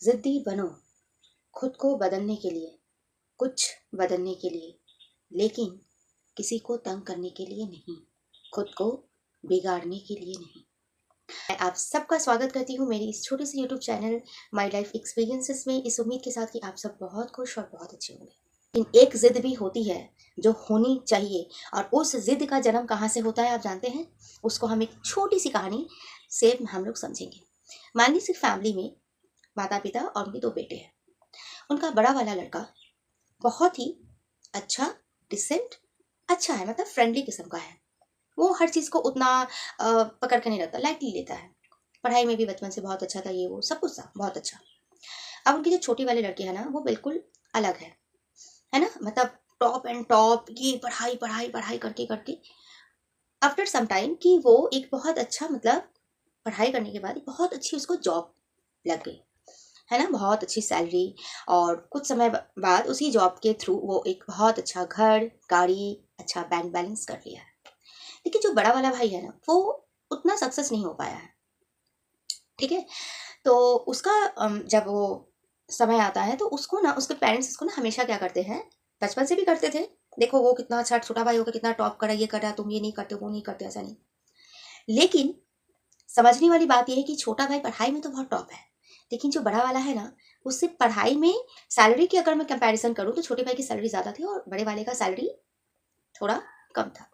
जिद्दी बनो खुद को बदलने के लिए, कुछ बदलने के लिए, लेकिन किसी को तंग करने के लिए नहीं, खुद को बिगाड़ने के लिए नहीं। मैं आप सबका स्वागत करती हूँ मेरी इस छोटी सी YouTube channel My Life Experiences में, इस उम्मीद के साथ कि आप सब बहुत खुश और बहुत अच्छे होंगे। लेकिन एक जिद भी होती है जो होनी चाहिए, और उस जिद का जन्म कहाँ से होता है आप जानते हैं? उसको हम एक छोटी सी कहानी से हम लोग समझेंगे। मान लीजिए फैमिली में माता पिता और उनके दो बेटे हैं। उनका बड़ा वाला लड़का बहुत ही अच्छा, डिसेंट, अच्छा है, मतलब फ्रेंडली किस्म का है। वो हर चीज़ को उतना पकड़ के नहीं रखता, लाइटली लेता है। पढ़ाई में भी बचपन से बहुत अच्छा था, ये वो सब कुछ था बहुत अच्छा। अब उनकी जो छोटी वाली लड़की है ना, वो बिल्कुल अलग है ना, मतलब टॉप एंड टॉप, ये पढ़ाई पढ़ाई पढ़ाई करके करके आफ्टर सम टाइम कि वो एक बहुत अच्छा, मतलब पढ़ाई करने के बाद एक बहुत अच्छी उसको जॉब लग गई, है ना, बहुत अच्छी सैलरी। और कुछ समय बाद उसी जॉब के थ्रू वो एक बहुत अच्छा घर, गाड़ी, अच्छा बैंक बैलेंस कर लिया है। लेकिन जो बड़ा वाला भाई है ना, वो उतना सक्सेस नहीं हो पाया है। ठीक है, तो उसका जब वो समय आता है तो उसको ना, उसके पेरेंट्स उसको ना हमेशा क्या करते हैं, बचपन से भी करते थे, देखो वो कितना अच्छा छोटा भाई होकर कितना टॉप कर रहा है, ये कर रहा है, तुम ये नहीं करते, वो नहीं करते, ऐसा नहीं। लेकिन समझने वाली बात यह है कि छोटा भाई पढ़ाई में तो बहुत टॉप है, लेकिन जो बड़ा वाला है ना, उससे पढ़ाई में सैलरी की अगर मैं कंपैरिजन करूँ तो छोटे भाई की सैलरी ज़्यादा थी और बड़े वाले का सैलरी थोड़ा कम था।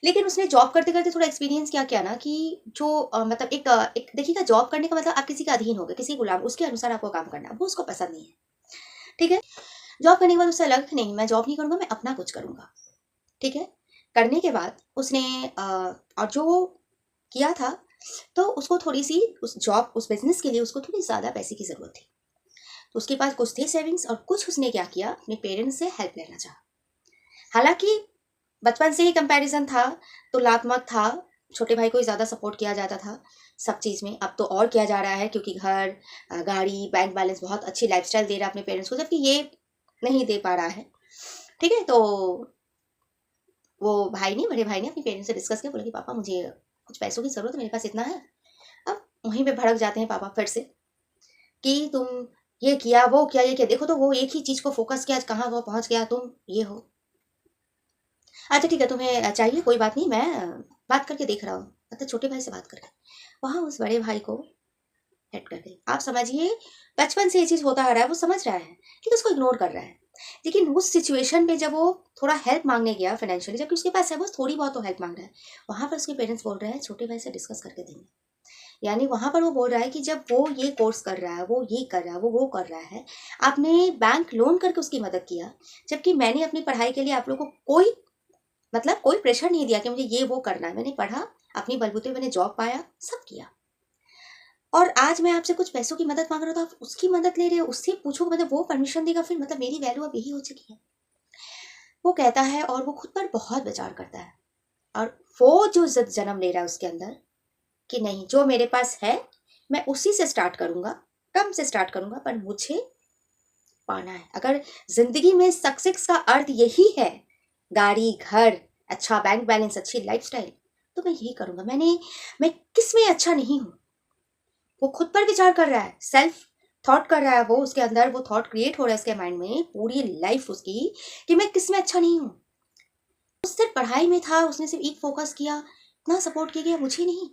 लेकिन उसने जॉब करते करते थोड़ा एक्सपीरियंस क्या किया ना, कि जो मतलब एक देखिएगा, जॉब करने का मतलब आप किसी का अधीन हो गए, किसी गुलाम, उसके अनुसार आपको काम करना, वो उसको पसंद नहीं है। ठीक है, जॉब करने के बाद उससे अलग, नहीं मैं जॉब नहीं करूंगा, मैं अपना कुछ करूंगा। ठीक है, करने के बाद उसने और जो किया था, तो उसको थोड़ी सी उस जॉब, उस बिजनेस के लिए उसको थोड़ी ज़्यादा पैसे की ज़रूरत थी। तो उसके पास कुछ थे सेविंग्स, और कुछ उसने क्या किया, अपने पेरेंट्स से हेल्प लेना चाहा। हालांकि बचपन से ही कंपैरिजन था, तुलनात्मक था, छोटे भाई को ही ज़्यादा सपोर्ट किया जाता था सब चीज़ में। अब तो और किया जा रहा है, क्योंकि घर, गाड़ी, बैंक बैलेंस, बहुत अच्छी लाइफस्टाइल दे रहा है अपने पेरेंट्स को, जबकि ये नहीं दे पा रहा है। ठीक है, तो वो भाई ने, बड़े भाई ने अपने पेरेंट्स से डिस्कस किया, बोला कि पापा मुझे कुछ पैसों की ज़रूरत है, मेरे पास इतना है। अब वहीं पे भड़क जाते हैं पापा फिर से, कि तुम ये किया, वो किया, ये किया, देखो तो वो एक ही चीज को फोकस किया, आज कहाँ वो पहुंच गया, तुम ये हो। अच्छा ठीक है, तुम्हें चाहिए, कोई बात नहीं, मैं बात करके देख रहा हूँ, मतलब छोटे भाई से बात कर रहे हैं। वहां उस बड़े भाई को हेट कर गई। आप समझिए, बचपन से ये चीज होता आ रहा है, वो समझ रहा है लेकिन उसको इग्नोर कर रहा है। लेकिन उस सिचुएशन में जब वो थोड़ा हेल्प मांगने गया फाइनेंशियली, जबकि उसके पास है, वो थोड़ी बहुत तो हेल्प मांग रहा है, वहां पर उसके पेरेंट्स बोल रहे हैं छोटे भाई से डिस्कस करके देंगे। यानी वहां पर वो बोल रहा है कि जब वो ये कोर्स कर रहा है, वो ये कर रहा है, वो कर रहा है, आपने बैंक लोन करके उसकी मदद किया, जबकि मैंने अपनी पढ़ाई के लिए आप लोगों को कोई, मतलब कोई प्रेशर नहीं दिया कि मुझे ये वो करना है। मैंने पढ़ा, अपनी बलबूते मैंने जॉब पाया, सब किया, और आज मैं आपसे कुछ पैसों की मदद मांग रहा हूँ तो आप उसकी मदद ले रहे हो, उससे पूछो, मतलब वो परमिशन देगा, फिर मतलब मेरी वैल्यू अब यही हो चुकी है। वो कहता है, और वो खुद पर बहुत विचार करता है, और वो जो जिद जन्म ले रहा है उसके अंदर, कि नहीं, जो मेरे पास है मैं उसी से स्टार्ट करूंगा, कम से स्टार्ट करूंगा, पर मुझे पाना है। अगर जिंदगी में सक्सेस का अर्थ यही है, गाड़ी, घर, अच्छा बैंक बैलेंस, अच्छी लाइफस्टाइल, तो मैं यही करूंगा। मैं किस में अच्छा नहीं हूं, वो खुद पर विचार कर रहा है, सेल्फ थॉट कर रहा है, वो उसके अंदर वो थॉट क्रिएट हो रहा है उसके माइंड में पूरी लाइफ उसकी, कि मैं किस में अच्छा नहीं हूं। उस सिर्फ पढ़ाई में था, उसने सिर्फ एक फोकस किया, इतना सपोर्ट किया गया, मुझे नहीं।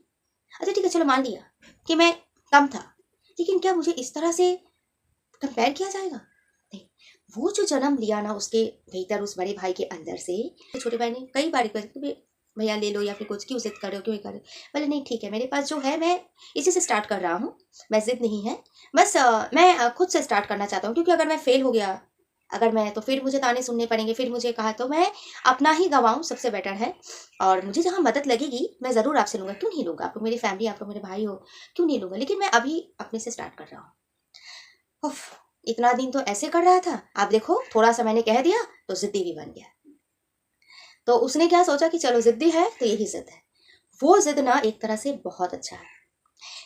अच्छा ठीक है, चलो मान लिया कि मैं कम था, लेकिन क्या मुझे इस तरह से कंपेयर किया जाएगा? नहीं। वो जो जन्म लिया ना उसके भीतर, उस बड़े भाई के अंदर से, छोटे भाई ने कई बार रिक्वेस्ट की, भैया ले लो, या फिर कुछ, क्यों जिद कर रहे हो, क्यों ये कर रहे हो? बोले नहीं ठीक है, मेरे पास जो है मैं इसी से स्टार्ट कर रहा हूँ, मैं जिद नहीं है, बस मैं खुद से स्टार्ट करना चाहता हूँ, क्योंकि अगर मैं फेल हो गया, अगर मैं, तो फिर मुझे ताने सुनने पड़ेंगे, फिर मुझे कहा तो मैं अपना ही गंवाऊँ, सबसे बेटर है। और मुझे जहाँ मदद लगेगी मैं ज़रूर आपसे लूँगा, क्यों नहीं लूँगा, आप लोग मेरी फैमिली, आप लोग मेरे भाई हो, क्यों नहीं लूँगा, लेकिन मैं अभी अपने से स्टार्ट कर रहा हूँ। उफ, इतना दिन तो ऐसे कर रहा था, आप देखो थोड़ा सा मैंने कह दिया तो जिद्दी भी बन गया। तो उसने क्या सोचा कि चलो जिद्दी है तो यही जिद है। वो जिद ना एक तरह से बहुत अच्छा है।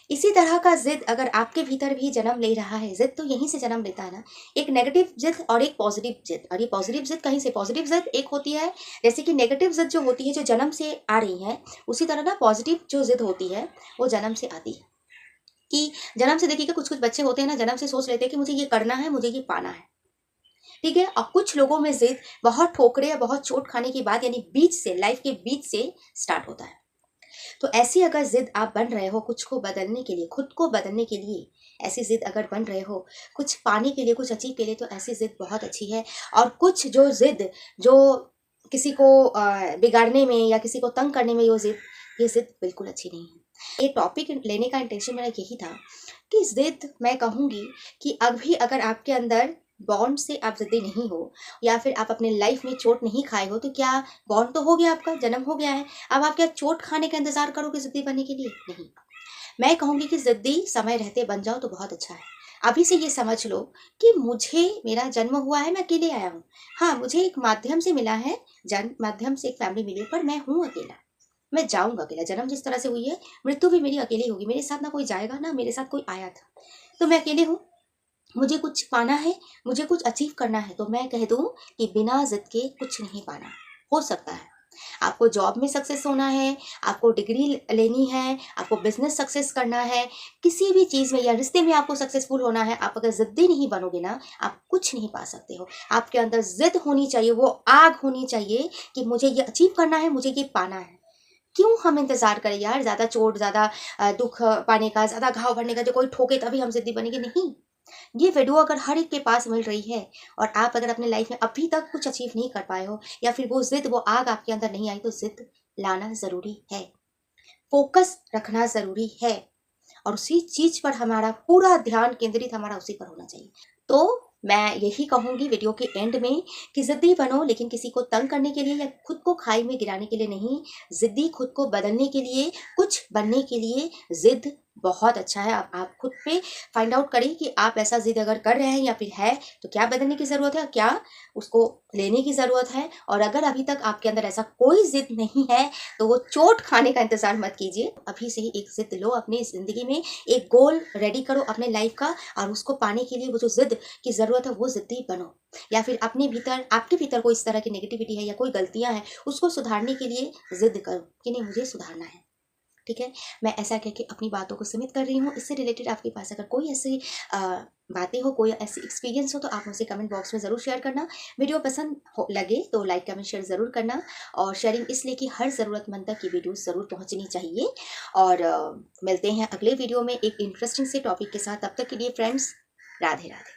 इसी तरह का जिद अगर आपके भीतर भी जन्म ले रहा है, जिद तो यहीं से जन्म लेता है ना, एक नेगेटिव जिद और एक पॉजिटिव जिद। और ये पॉजिटिव जिद कहीं से, पॉजिटिव जिद एक होती है, जैसे कि नेगेटिव जिद जो होती है जो जन्म से आ रही है, उसी तरह ना पॉजिटिव जो जिद होती है वो जन्म से आती है। कि जन्म से देखिएगा कुछ कुछ बच्चे होते हैं ना, जन्म से सोच लेते हैं कि मुझे ये करना है, मुझे ये पाना है, ठीक है। और कुछ लोगों में जिद बहुत ठोकरे या बहुत चोट खाने के बाद, यानी बीच से, लाइफ के बीच से स्टार्ट होता है। तो ऐसी अगर जिद आप बन रहे हो कुछ को बदलने के लिए, खुद को बदलने के लिए, ऐसी जिद अगर बन रहे हो कुछ पाने के लिए, कुछ अचीव के लिए, तो ऐसी जिद बहुत अच्छी है। और कुछ जो जिद जो किसी को बिगाड़ने में या किसी को तंग करने में, ये जिद बिल्कुल अच्छी नहीं है। ये टॉपिक लेने का इंटेंशन मेरा यही था कि जिद, मैं कहूँगी कि अभी अगर आपके अंदर बॉन्ड से आप जिद्दी नहीं हो, या फिर आप अपने लाइफ में चोट नहीं खाए हो, तो क्या बॉन्ड तो हो गया, आपका जन्म हो गया है, अब आप क्या चोट खाने का इंतजार करोगे जिद्दी बनने के लिए? नहीं। मैं कहूँगी कि जिद्दी समय रहते बन जाओ तो बहुत अच्छा है। अभी से ये समझ लो कि मुझे, मेरा जन्म हुआ है, मैं अकेले आया हूँ। हाँ, मुझे एक माध्यम से मिला है, जन्म माध्यम से एक फैमिली मिली है, पर मैं हूँ अकेला। मैं जाऊंगा अकेला, जन्म जिस तरह से हुई है, मृत्यु भी मेरी अकेली होगी। मेरे साथ ना कोई जाएगा, ना मेरे साथ कोई आया था। तो मैं अकेले हूँ। मुझे कुछ पाना है, मुझे कुछ अचीव करना है, तो मैं कह दूं कि बिना जिद के कुछ नहीं पाना। हो सकता है आपको जॉब में सक्सेस होना है, आपको डिग्री लेनी है, आपको बिजनेस सक्सेस करना है, किसी भी चीज़ में या रिश्ते में आपको सक्सेसफुल होना है, आप अगर जिद्दी नहीं बनोगे ना, आप कुछ नहीं पा सकते हो। आपके अंदर जिद होनी चाहिए, वो आग होनी चाहिए कि मुझे ये अचीव करना है, मुझे ये पाना है। क्यों हम इंतजार करें यार, ज़्यादा चोट, ज़्यादा दुख पाने का, ज़्यादा घाव भरने का, जो कोई ठोके तभी हम जिद्दी बनेंगे? नहीं। ये वीडियो अगर हर एक के पास मिल रही है और आप अगर अपने लाइफ में अभी तक कुछ अचीव नहीं कर पाए हो, या फिर वो जिद, वो आग आपके अंदर नहीं आई, तो जिद लाना जरूरी है। फोकस रखना जरूरी है, और उसी चीज पर हमारा पूरा ध्यान केंद्रित, हमारा उसी पर होना चाहिए। तो मैं यही कहूंगी वीडियो के एंड में कि जिद्दी बनो, लेकिन किसी को तंग करने के लिए या खुद को खाई में गिराने के लिए नहीं। जिद्दी खुद को बदलने के लिए, कुछ बनने के लिए। जिद बहुत अच्छा है। आप खुद पे फाइंड आउट करें कि आप ऐसा जिद अगर कर रहे हैं या फिर है, तो क्या बदलने की ज़रूरत है, क्या उसको लेने की ज़रूरत है। और अगर अभी तक आपके अंदर ऐसा कोई जिद नहीं है, तो वो चोट खाने का इंतजार मत कीजिए। अभी से ही एक जिद लो अपनी ज़िंदगी में, एक गोल रेडी करो अपने लाइफ का, और उसको पाने के लिए वो जो जिद की ज़रूरत है, वो जिद्दी बनो। या फिर अपने भीतर, आपके भीतर कोई इस तरह की नेगेटिविटी है या कोई गलतियां हैं, उसको सुधारने के लिए जिद करो कि नहीं, मुझे सुधारना है। ठीक है। मैं ऐसा कह के अपनी बातों को सीमित कर रही हूँ। इससे रिलेटेड आपके पास अगर कोई ऐसी बातें हो, कोई ऐसी एक्सपीरियंस हो, तो आप मुझसे कमेंट बॉक्स में ज़रूर शेयर करना। वीडियो पसंद लगे तो लाइक कमेंट शेयर ज़रूर करना, और शेयरिंग इसलिए कि हर ज़रूरतमंद तक ये वीडियो ज़रूर पहुँचनी चाहिए। और मिलते हैं अगले वीडियो में एक इंटरेस्टिंग से टॉपिक के साथ। तब तक के लिए फ्रेंड्स, राधे राधे।